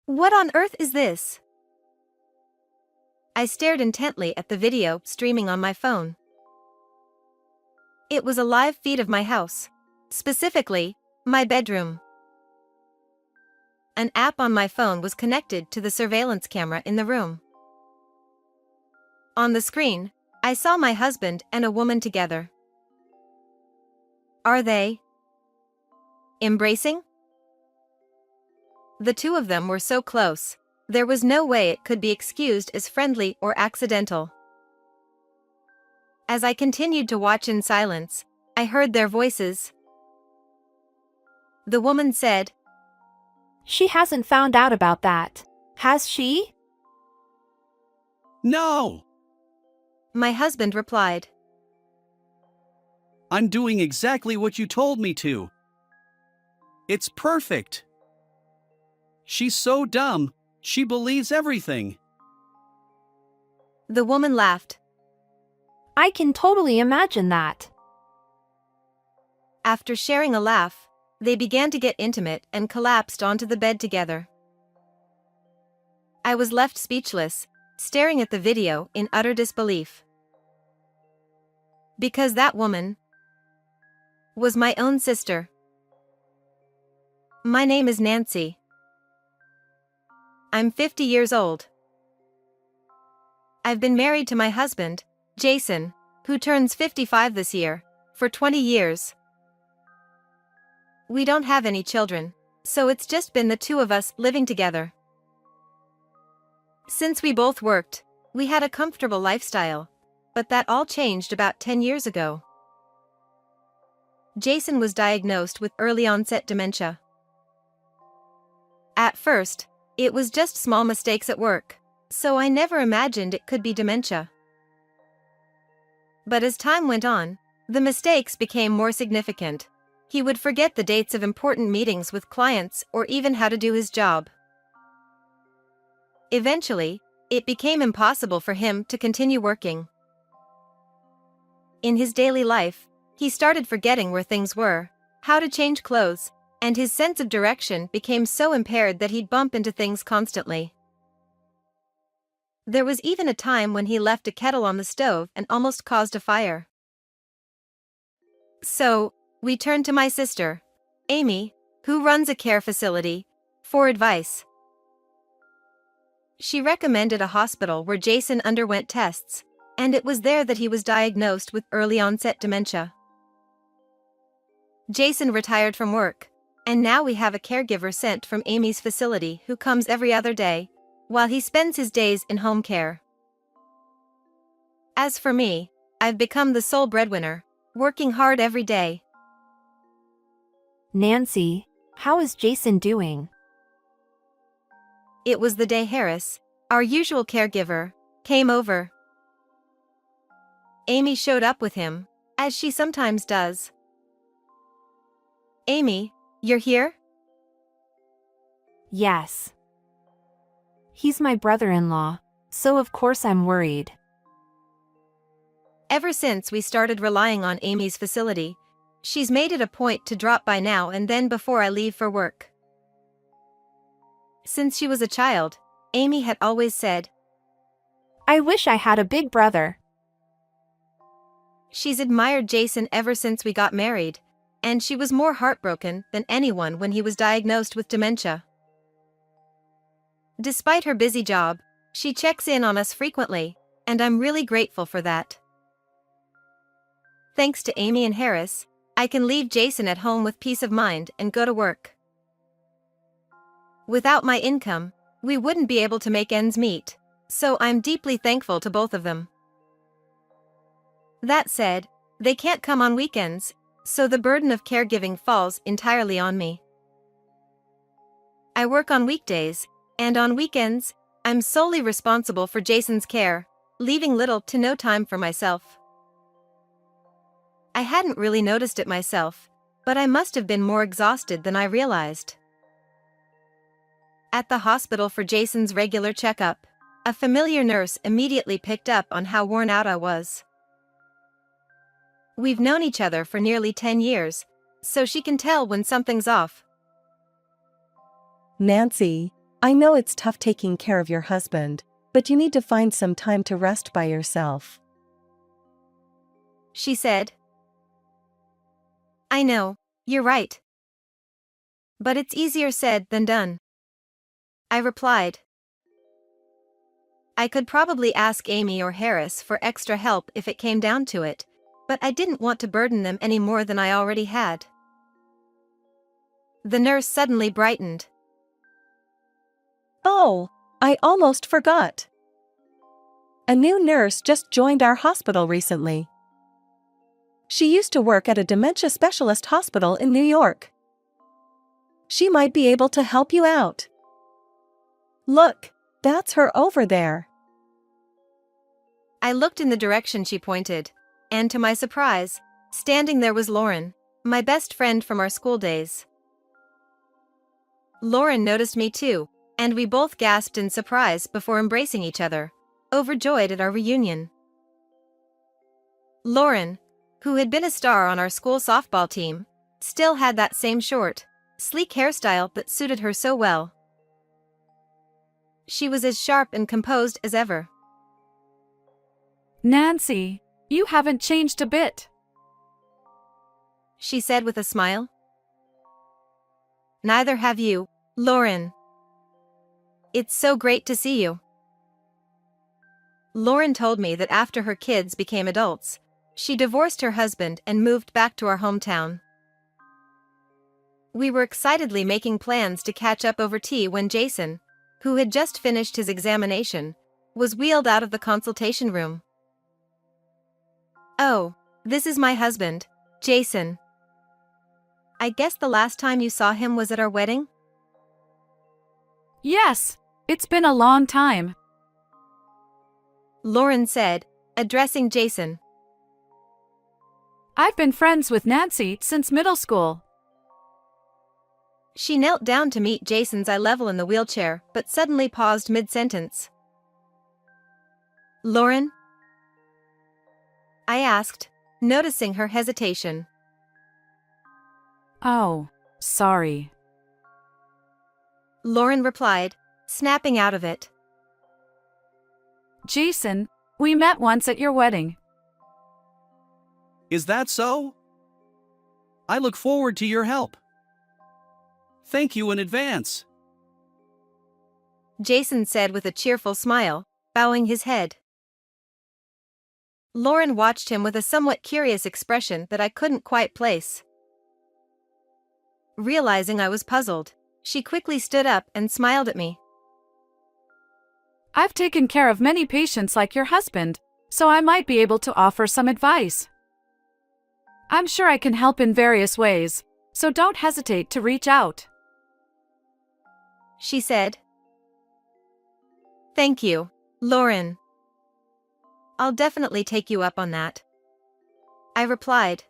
What on earth is this? I stared intently at the video streaming on my phone. It was a live feed of my house. Specifically, my bedroom. An app on my phone was connected to the surveillance camera in the room. On the screen, I saw my husband and a woman together. Are they embracing? The two of them were so close, there was no way it could be excused as friendly or accidental. As I continued to watch in silence, I heard their voices. The woman said, She hasn't found out about that, has she? No! My husband replied. I'm doing exactly what you told me to. It's perfect. She's so dumb, she believes everything. The woman laughed. I can totally imagine that. After sharing a laugh, they began to get intimate and collapsed onto the bed together. I was left speechless, staring at the video in utter disbelief. Because that woman was my own sister. My name is Nancy. I'm 50 years old. I've been married to my husband, Jason, who turns 55 this year, for 20 years. We don't have any children, so it's just been the two of us living together. Since we both worked, we had a comfortable lifestyle, but that all changed about 10 years ago. Jason was diagnosed with early-onset dementia. At first, it was just small mistakes at work, so I never imagined it could be dementia. But as time went on, the mistakes became more significant. He would forget the dates of important meetings with clients or even how to do his job. Eventually, it became impossible for him to continue working. In his daily life, he started forgetting where things were, how to change clothes, and his sense of direction became so impaired that he'd bump into things constantly. There was even a time when he left a kettle on the stove and almost caused a fire. So, we turned to my sister, Amy, who runs a care facility, for advice. She recommended a hospital where Jason underwent tests, and it was there that he was diagnosed with early-onset dementia. Jason retired from work, and now we have a caregiver sent from Amy's facility who comes every other day, while he spends his days in home care. As for me, I've become the sole breadwinner, working hard every day. Nancy, how is Jason doing? It was the day Harris, our usual caregiver, came over. Amy showed up with him, as she sometimes does. Amy, you're here? Yes. He's my brother-in-law, so of course I'm worried. Ever since we started relying on Amy's facility, she's made it a point to drop by now and then before I leave for work. Since she was a child, Amy had always said, I wish I had a big brother. She's admired Jason ever since we got married, and she was more heartbroken than anyone when he was diagnosed with dementia. Despite her busy job, she checks in on us frequently, and I'm really grateful for that. Thanks to Amy and Harris, I can leave Jason at home with peace of mind and go to work. Without my income, we wouldn't be able to make ends meet, so I'm deeply thankful to both of them. That said, they can't come on weekends, so the burden of caregiving falls entirely on me. I work on weekdays, and on weekends, I'm solely responsible for Jason's care, leaving little to no time for myself. I hadn't really noticed it myself, but I must have been more exhausted than I realized. At the hospital for Jason's regular checkup, a familiar nurse immediately picked up on how worn out I was. We've known each other for nearly 10 years, so she can tell when something's off. Nancy, I know it's tough taking care of your husband, but you need to find some time to rest by yourself. She said. I know, you're right. But it's easier said than done. I replied. I could probably ask Amy or Harris for extra help if it came down to it, but I didn't want to burden them any more than I already had. The nurse suddenly brightened. Oh, I almost forgot. A new nurse just joined our hospital recently. She used to work at a dementia specialist hospital in New York. She might be able to help you out. Look, that's her over there. I looked in the direction she pointed, and to my surprise, standing there was Lauren, my best friend from our school days. Lauren noticed me too, and we both gasped in surprise before embracing each other, overjoyed at our reunion. Lauren, who had been a star on our school softball team, still had that same short, sleek hairstyle that suited her so well. She was as sharp and composed as ever. Nancy, you haven't changed a bit. She said with a smile. Neither have you, Lauren. It's so great to see you. Lauren told me that after her kids became adults, she divorced her husband and moved back to our hometown. We were excitedly making plans to catch up over tea when Jason, who had just finished his examination, was wheeled out of the consultation room. Oh, this is my husband, Jason. I guess the last time you saw him was at our wedding? Yes, it's been a long time. Lauren said, addressing Jason. I've been friends with Nancy since middle school. She knelt down to meet Jason's eye level in the wheelchair, but suddenly paused mid-sentence. Lauren? I asked, noticing her hesitation. Oh, sorry. Lauren replied, snapping out of it. Jason, we met once at your wedding. Is that so? I look forward to your help. Thank you in advance. Jason said with a cheerful smile, bowing his head. Lauren watched him with a somewhat curious expression that I couldn't quite place. Realizing I was puzzled, she quickly stood up and smiled at me. I've taken care of many patients like your husband, so I might be able to offer some advice. I'm sure I can help in various ways, so don't hesitate to reach out. She said. Thank you, Lauren. I'll definitely take you up on that. I replied.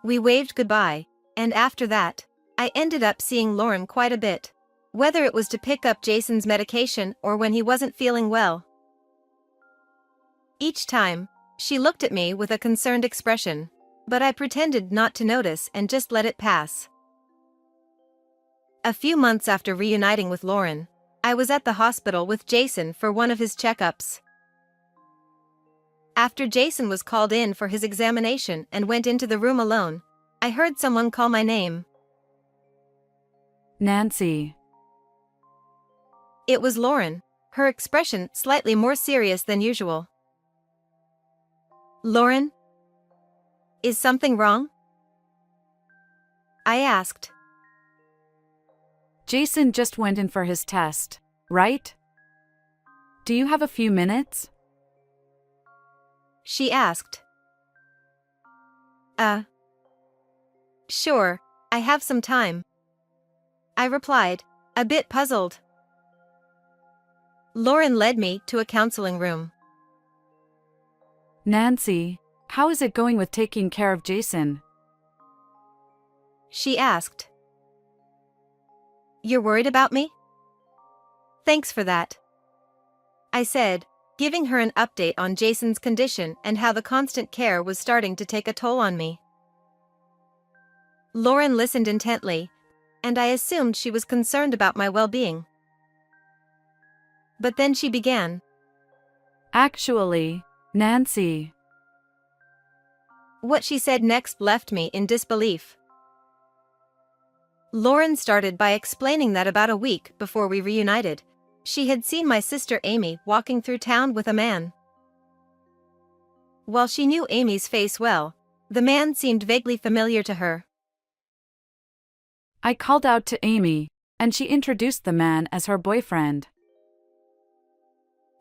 We waved goodbye, and after that, I ended up seeing Lauren quite a bit, whether it was to pick up Jason's medication or when he wasn't feeling well. Each time, she looked at me with a concerned expression, but I pretended not to notice and just let it pass. A few months after reuniting with Lauren, I was at the hospital with Jason for one of his checkups. After Jason was called in for his examination and went into the room alone, I heard someone call my name. Nancy. It was Lauren, her expression slightly more serious than usual. Lauren? Is something wrong? I asked. Jason just went in for his test, right? Do you have a few minutes? She asked. Sure, I have some time. I replied, a bit puzzled. Lauren led me to a counseling room. Nancy, how is it going with taking care of Jason? She asked. You're worried about me? Thanks for that. I said, giving her an update on Jason's condition and how the constant care was starting to take a toll on me. Lauren listened intently, and I assumed she was concerned about my well-being. But then she began. Actually, Nancy. What she said next left me in disbelief. Lauren started by explaining that about a week before we reunited, she had seen my sister Amy walking through town with a man. While she knew Amy's face well, the man seemed vaguely familiar to her. I called out to Amy, and she introduced the man as her boyfriend.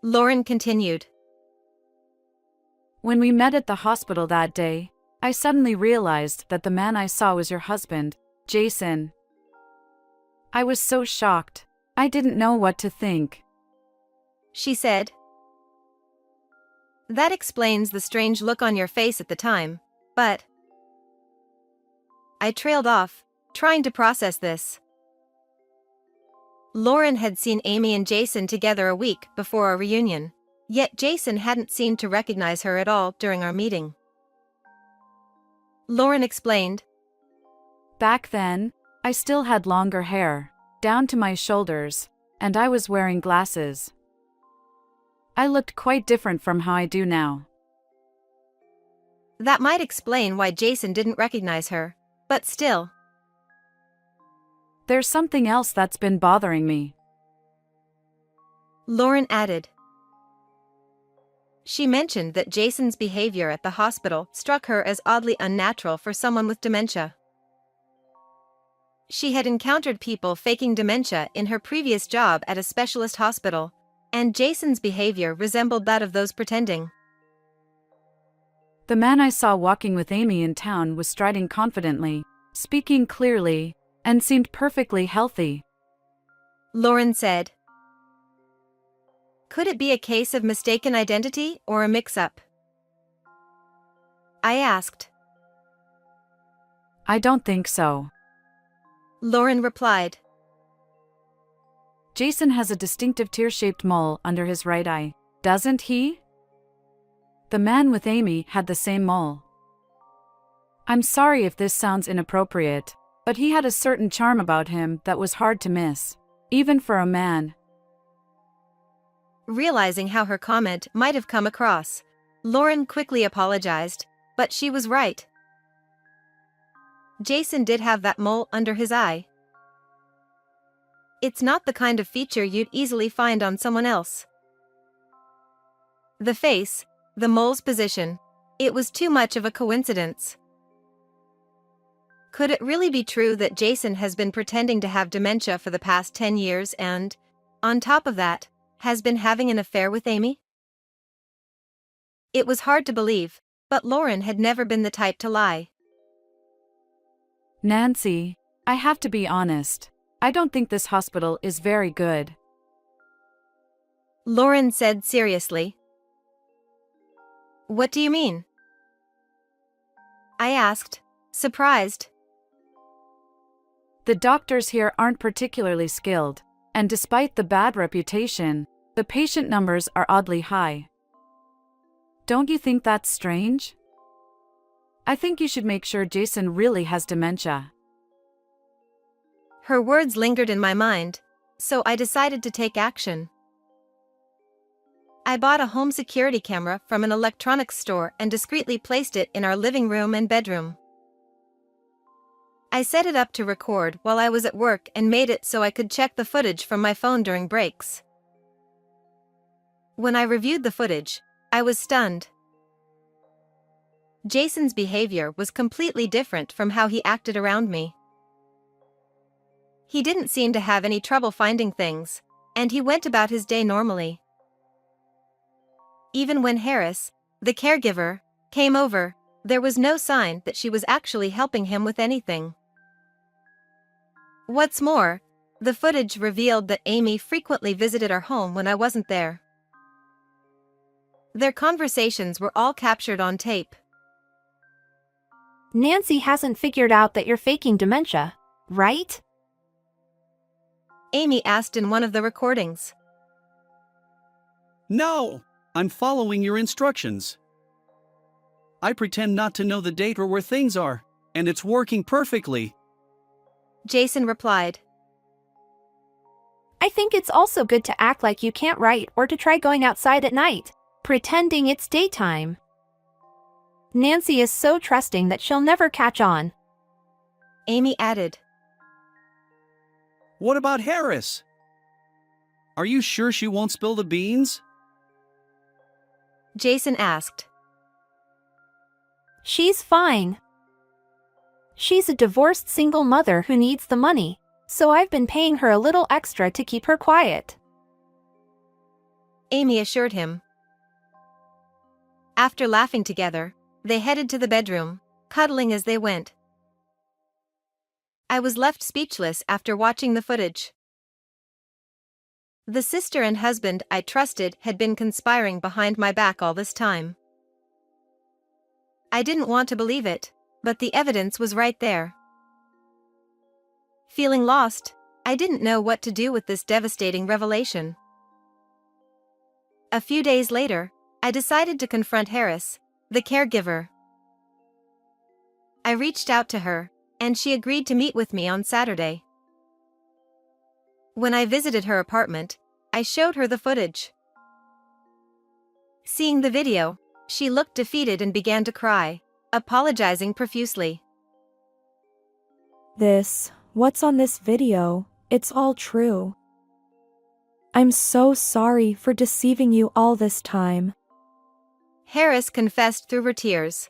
Lauren continued. When we met at the hospital that day, I suddenly realized that the man I saw was your husband, Jason. I was so shocked. I didn't know what to think. She said. That explains the strange look on your face at the time, but... I trailed off, trying to process this. Lauren had seen Amy and Jason together a week before our reunion, yet Jason hadn't seemed to recognize her at all during our meeting. Lauren explained. Back then, I still had longer hair, down to my shoulders, and I was wearing glasses. I looked quite different from how I do now. That might explain why Jason didn't recognize her, but still. There's something else that's been bothering me. Lauren added. She mentioned that Jason's behavior at the hospital struck her as oddly unnatural for someone with dementia. She had encountered people faking dementia in her previous job at a specialist hospital, and Jason's behavior resembled that of those pretending. The man I saw walking with Amy in town was striding confidently, speaking clearly, and seemed perfectly healthy. Lauren said. Could it be a case of mistaken identity or a mix-up? I asked. I don't think so. Lauren replied. Jason has a distinctive tear-shaped mole under his right eye, doesn't he? The man with Amy had the same mole. I'm sorry if this sounds inappropriate, but he had a certain charm about him that was hard to miss, even for a man. Realizing how her comment might have come across, Lauren quickly apologized, but she was right. Jason did have that mole under his eye. It's not the kind of feature you'd easily find on someone else. The face, the mole's position, it was too much of a coincidence. Could it really be true that Jason has been pretending to have dementia for the past 10 years and, on top of that, has been having an affair with Amy? It was hard to believe, but Lauren had never been the type to lie. Nancy, I have to be honest. I don't think this hospital is very good. Lauren said seriously. What do you mean? I asked, surprised. The doctors here aren't particularly skilled, and despite the bad reputation, the patient numbers are oddly high. Don't you think that's strange? I think you should make sure Jason really has dementia. Her words lingered in my mind, so I decided to take action. I bought a home security camera from an electronics store and discreetly placed it in our living room and bedroom. I set it up to record while I was at work and made it so I could check the footage from my phone during breaks. When I reviewed the footage, I was stunned. Jason's behavior was completely different from how he acted around me. He didn't seem to have any trouble finding things, and he went about his day normally. Even when Harris, the caregiver, came over, there was no sign that she was actually helping him with anything. What's more, the footage revealed that Amy frequently visited our home when I wasn't there. Their conversations were all captured on tape. Nancy hasn't figured out that you're faking dementia, right? Amy asked in one of the recordings. No, I'm following your instructions. I pretend not to know the date or where things are, and it's working perfectly. Jason replied. I think it's also good to act like you can't write or to try going outside at night, pretending it's daytime. Nancy is so trusting that she'll never catch on. Amy added. What about Harris? Are you sure she won't spill the beans? Jason asked. She's fine. She's a divorced single mother who needs the money, so I've been paying her a little extra to keep her quiet. Amy assured him. After laughing together, they headed to the bedroom, cuddling as they went. I was left speechless after watching the footage. The sister and husband I trusted had been conspiring behind my back all this time. I didn't want to believe it, but the evidence was right there. Feeling lost, I didn't know what to do with this devastating revelation. A few days later, I decided to confront Harris, the caregiver. I reached out to her, and she agreed to meet with me on Saturday. When I visited her apartment, I showed her the footage. Seeing the video, she looked defeated and began to cry, apologizing profusely. What's on this video? It's all true. I'm so sorry for deceiving you all this time. Harris confessed through her tears.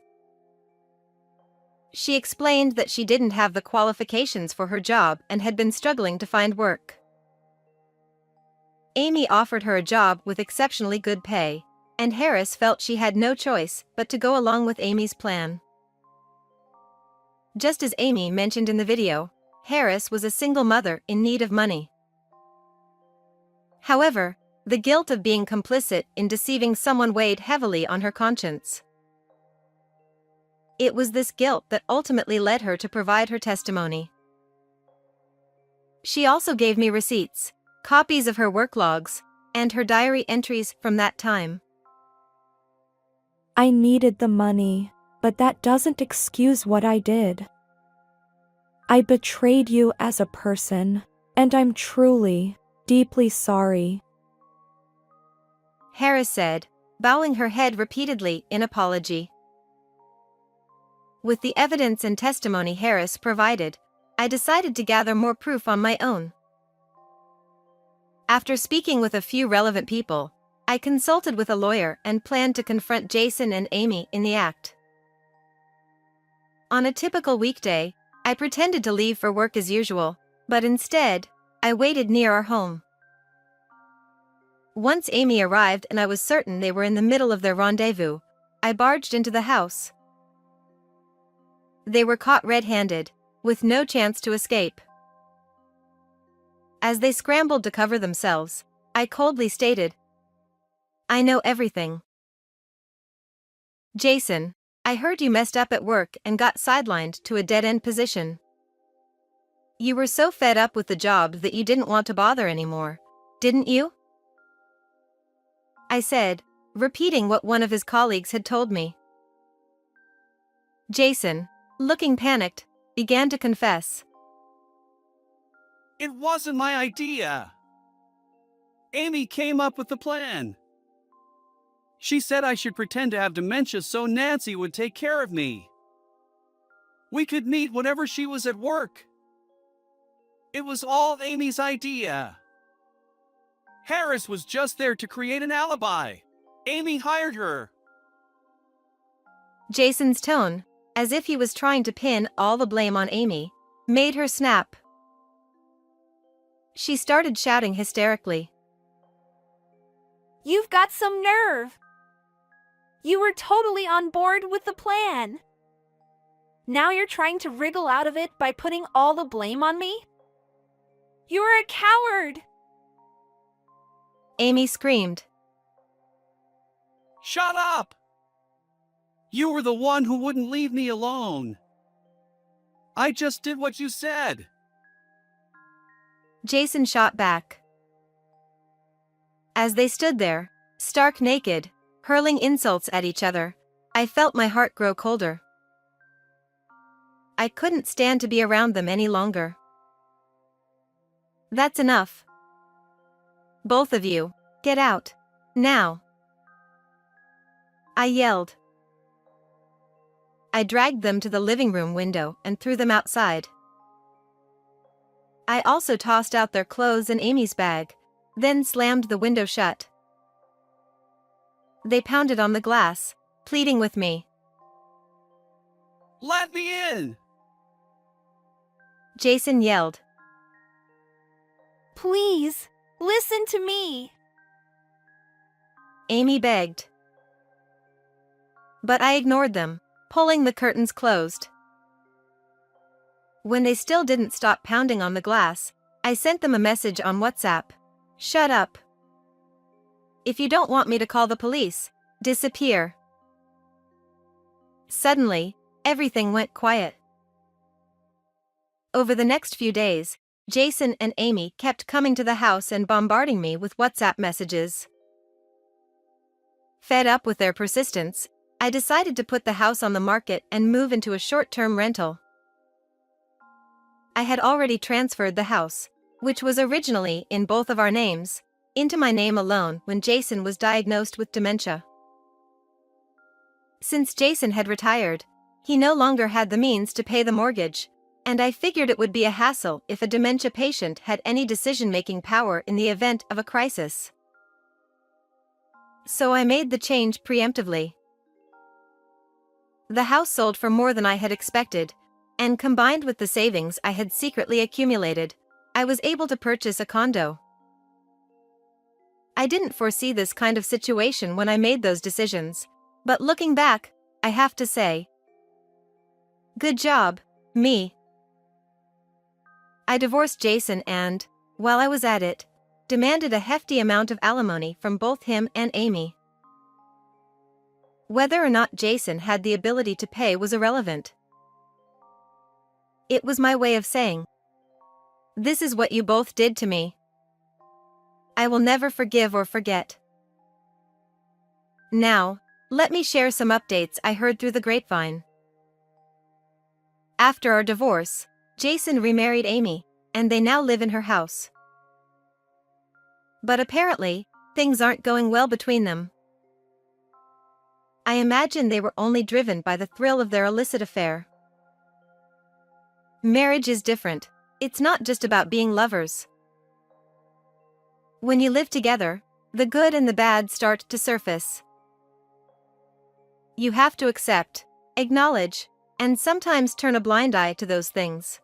She explained that she didn't have the qualifications for her job and had been struggling to find work. Amy offered her a job with exceptionally good pay, and Harris felt she had no choice but to go along with Amy's plan. Just as Amy mentioned in the video, Harris was a single mother in need of money. However, the guilt of being complicit in deceiving someone weighed heavily on her conscience. It was this guilt that ultimately led her to provide her testimony. She also gave me receipts, copies of her work logs, and her diary entries from that time. I needed the money, but that doesn't excuse what I did. I betrayed you as a person, and I'm truly, deeply sorry. Harris said, bowing her head repeatedly in apology. With the evidence and testimony Harris provided, I decided to gather more proof on my own. After speaking with a few relevant people, I consulted with a lawyer and planned to confront Jason and Amy in the act. On a typical weekday, I pretended to leave for work as usual, but instead, I waited near our home. Once Amy arrived and I was certain they were in the middle of their rendezvous, I barged into the house. They were caught red-handed, with no chance to escape. As they scrambled to cover themselves, I coldly stated, "I know everything. Jason, I heard you messed up at work and got sidelined to a dead-end position. You were so fed up with the job that you didn't want to bother anymore, didn't you?" I said, repeating what one of his colleagues had told me. Jason, looking panicked, began to confess. It wasn't my idea. Amy came up with the plan. She said I should pretend to have dementia so Nancy would take care of me. We could meet whenever she was at work. It was all Amy's idea. Harris was just there to create an alibi. Amy hired her. Jason's tone, as if he was trying to pin all the blame on Amy, made her snap. She started shouting hysterically. You've got some nerve! You were totally on board with the plan. Now you're trying to wriggle out of it by putting all the blame on me? You're a coward! Amy screamed. Shut up! You were the one who wouldn't leave me alone. I just did what you said. Jason shot back. As they stood there, stark naked, hurling insults at each other, I felt my heart grow colder. I couldn't stand to be around them any longer. That's enough. Both of you, get out. Now. I yelled. I dragged them to the living room window and threw them outside. I also tossed out their clothes and Amy's bag, then slammed the window shut. They pounded on the glass, pleading with me. Let me in! Jason yelled. Please, listen to me. Amy begged. But I ignored them, pulling the curtains closed. When they still didn't stop pounding on the glass, I sent them a message on WhatsApp. Shut up. If you don't want me to call the police, disappear. Suddenly, everything went quiet. Over the next few days, Jason and Amy kept coming to the house and bombarding me with WhatsApp messages. Fed up with their persistence, I decided to put the house on the market and move into a short-term rental. I had already transferred the house, which was originally in both of our names, into my name alone when Jason was diagnosed with dementia. Since Jason had retired, he no longer had the means to pay the mortgage, and I figured it would be a hassle if a dementia patient had any decision-making power in the event of a crisis. So I made the change preemptively. The house sold for more than I had expected, and combined with the savings I had secretly accumulated, I was able to purchase a condo. I didn't foresee this kind of situation when I made those decisions, but looking back, I have to say, good job, me. I divorced Jason and, while I was at it, demanded a hefty amount of alimony from both him and Amy. Whether or not Jason had the ability to pay was irrelevant. It was my way of saying, this is what you both did to me. I will never forgive or forget. Now, let me share some updates I heard through the grapevine. After our divorce, Jason remarried Amy, and they now live in her house. But apparently, things aren't going well between them. I imagine they were only driven by the thrill of their illicit affair. Marriage is different. It's not just about being lovers. When you live together, the good and the bad start to surface. You have to accept, acknowledge, and sometimes turn a blind eye to those things.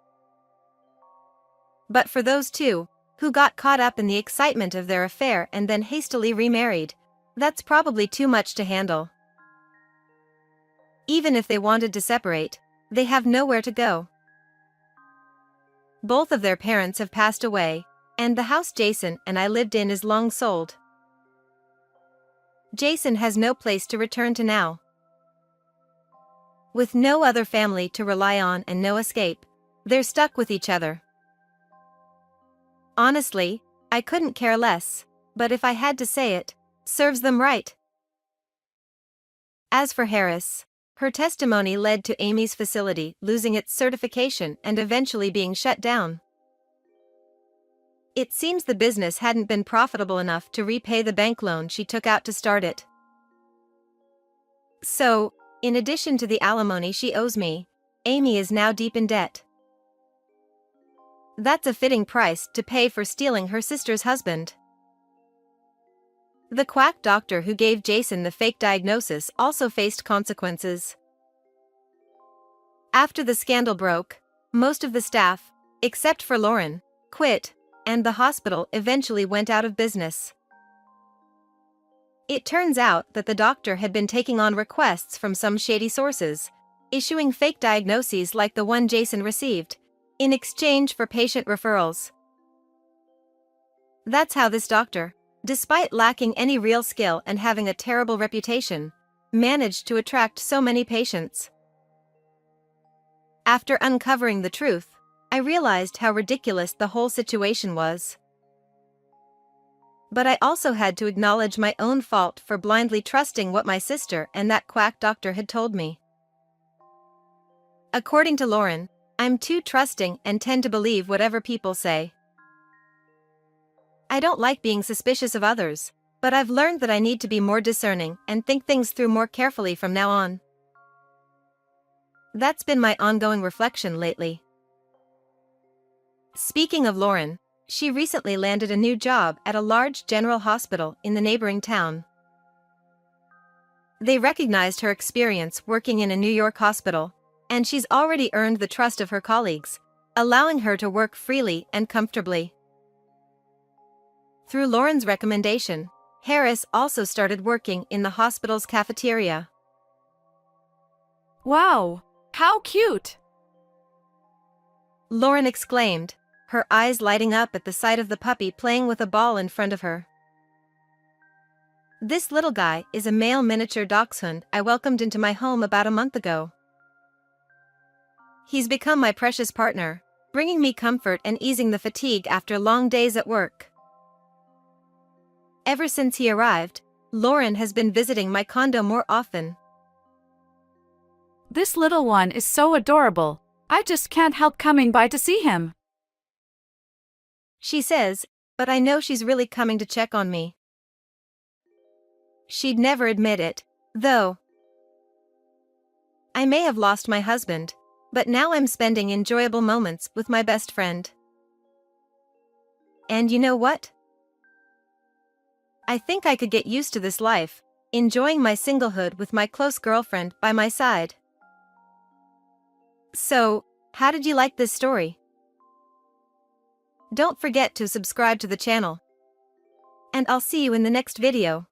But for those two, who got caught up in the excitement of their affair and then hastily remarried, that's probably too much to handle. Even if they wanted to separate, they have nowhere to go. Both of their parents have passed away, and the house Jason and I lived in is long sold. Jason has no place to return to now. With no other family to rely on and no escape, they're stuck with each other. Honestly, I couldn't care less, but if I had to say it, serves them right. As for Harris, her testimony led to Amy's facility losing its certification and eventually being shut down. It seems the business hadn't been profitable enough to repay the bank loan she took out to start it. So, in addition to the alimony she owes me, Amy is now deep in debt. That's a fitting price to pay for stealing her sister's husband. The quack doctor who gave Jason the fake diagnosis also faced consequences. After the scandal broke, most of the staff, except for Lauren, quit, and the hospital eventually went out of business. It turns out that the doctor had been taking on requests from some shady sources, issuing fake diagnoses like the one Jason received, in exchange for patient referrals. That's how this doctor, despite lacking any real skill and having a terrible reputation, managed to attract so many patients. After uncovering the truth, I realized how ridiculous the whole situation was. But I also had to acknowledge my own fault for blindly trusting what my sister and that quack doctor had told me. According to Lauren, I'm too trusting and tend to believe whatever people say. I don't like being suspicious of others, but I've learned that I need to be more discerning and think things through more carefully from now on. That's been my ongoing reflection lately. Speaking of Lauren, she recently landed a new job at a large general hospital in the neighboring town. They recognized her experience working in a New York hospital, and she's already earned the trust of her colleagues, allowing her to work freely and comfortably. Through Lauren's recommendation, Harris also started working in the hospital's cafeteria. Wow, how cute! Lauren exclaimed, her eyes lighting up at the sight of the puppy playing with a ball in front of her. This little guy is a male miniature dachshund I welcomed into my home about a month ago. He's become my precious partner, bringing me comfort and easing the fatigue after long days at work. Ever since he arrived, Lauren has been visiting my condo more often. This little one is so adorable. I just can't help coming by to see him. She says, but I know she's really coming to check on me. She'd never admit it, though. I may have lost my husband, but now I'm spending enjoyable moments with my best friend. And you know what? I think I could get used to this life, enjoying my singlehood with my close girlfriend by my side. So, how did you like this story? Don't forget to subscribe to the channel. And I'll see you in the next video.